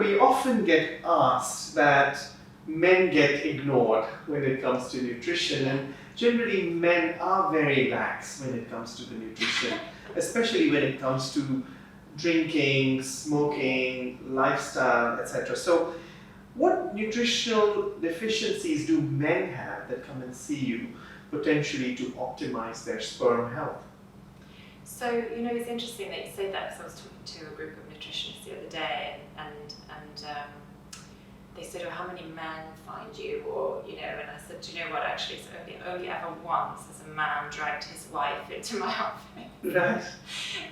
we often get asked that men get ignored when it comes to nutrition, and generally men are very lax when it comes to the nutrition, especially when it comes to drinking, smoking, lifestyle, etc. So, what nutritional deficiencies do men have that come and see you potentially to optimize their sperm health? So, it's interesting that you say that, because I was talking to a group of nutritionists the other day, and they said, "Oh, how many men find you?" Or, and I said, "Do you know what? Actually, it's only ever once has a man dragged his wife into my office." Right.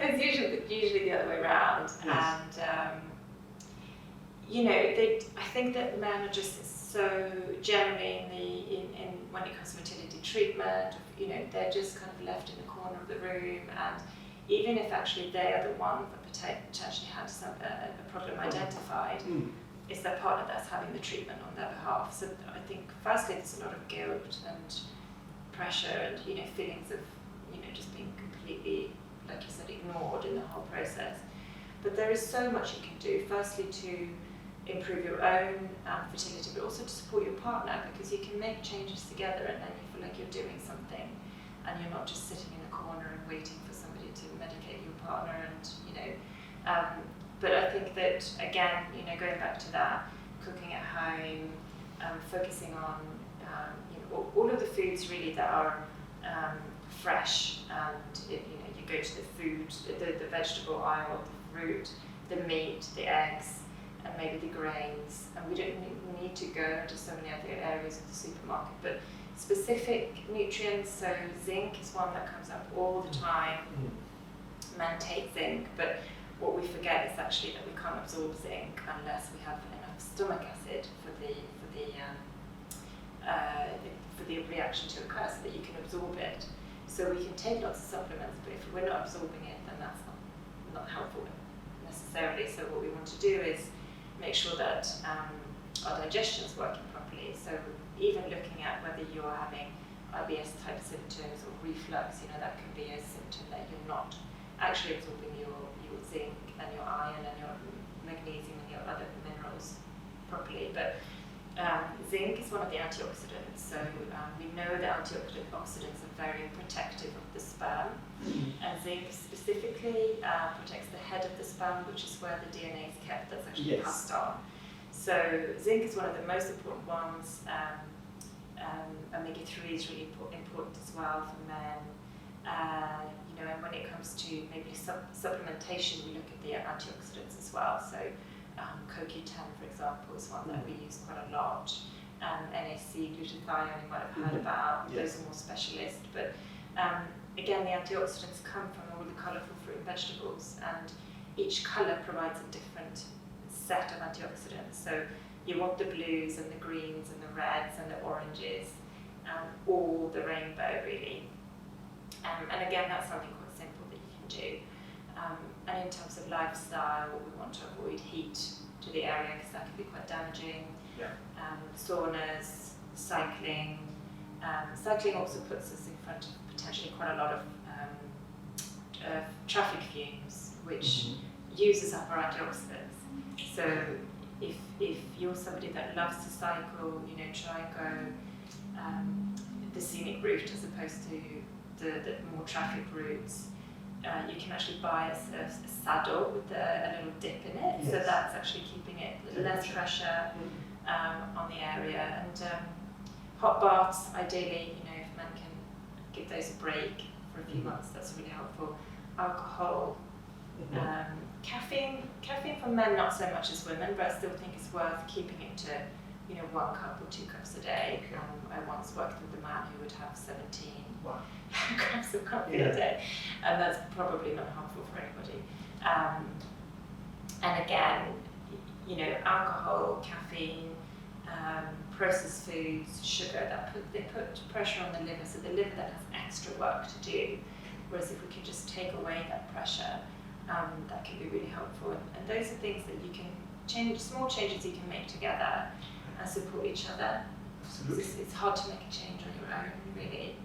It's usually the other way around. Yes. And I think that men are just so generally in when it comes to fertility treatment, they're just kind of left in the corner of the room, and even if actually they are the one that potentially had a problem identified, it's their partner that's having the treatment on their behalf. So I think firstly there's a lot of guilt and pressure and feelings of just being completely, like you said, ignored in the whole process. But there is so much you can do. Firstly, to improve your own fertility, but also to support your partner, because you can make changes together and then you feel like you're doing something and you're not just sitting in a corner and waiting for somebody to medicate your partner. And but I think that again, going back to that, cooking at home, focusing on all of the foods really that are fresh, and you go to the vegetable aisle, the fruit, the meat, the eggs, and maybe the grains, and we don't need to go into so many other areas of the supermarket, but specific nutrients. So zinc is one that comes up all the time. Men take zinc, but what we forget is actually that we can't absorb zinc unless we have enough stomach acid for the reaction to occur, so that you can absorb it. So we can take lots of supplements, but if we're not absorbing it, then that's not helpful necessarily. So what we want to do is make sure that our digestion is working properly. So even looking at whether you're having IBS type symptoms or reflux, that can be a symptom that you're not actually absorbing your zinc and your iron and your magnesium and your other minerals properly. But zinc is one of the antioxidants. So we know that antioxidants are very protective of the sperm. And zinc specifically protects the head of the sperm, which is where the DNA is kept, that's actually passed on. So zinc is one of the most important ones. Omega-3 is really important as well for men. And when it comes to maybe supplementation, we look at the antioxidants as well. So CoQ10, for example, is one that we use quite a lot. NAC, glutathione, you might have heard about. Those are more specialist. But again, the antioxidants come from all the colourful fruit and vegetables, and each colour provides a different set of antioxidants. So you want the blues and the greens and the reds and the oranges, all the rainbow really. And again, that's something quite simple that you can do. And in terms of lifestyle, we want to avoid heat to the area because that can be quite damaging. Saunas, cycling. Cycling also puts us in front of potentially quite a lot of traffic fumes, which uses up our antioxidants. So if you're somebody that loves to cycle, try and go the scenic route as opposed to the more traffic routes. You can actually buy a saddle with a little dip in it, so that's actually keeping it less pressure on the area. And hot baths, ideally, if men can give those a break for a few months, that's really helpful. Alcohol, caffeine for men not so much as women, but I still think it's worth keeping it to 1 cup or 2 cups a day. I once worked with a man who would have 17 cups of coffee a day, and that's probably not harmful for anybody. And again, alcohol, caffeine, processed foods, sugar, they put pressure on the liver, so the liver then has extra work to do. Whereas if we can just take away that pressure, that can be really helpful. And those are things that you can change, small changes you can make together and support each other. Absolutely. It's hard to make a change on your own, really.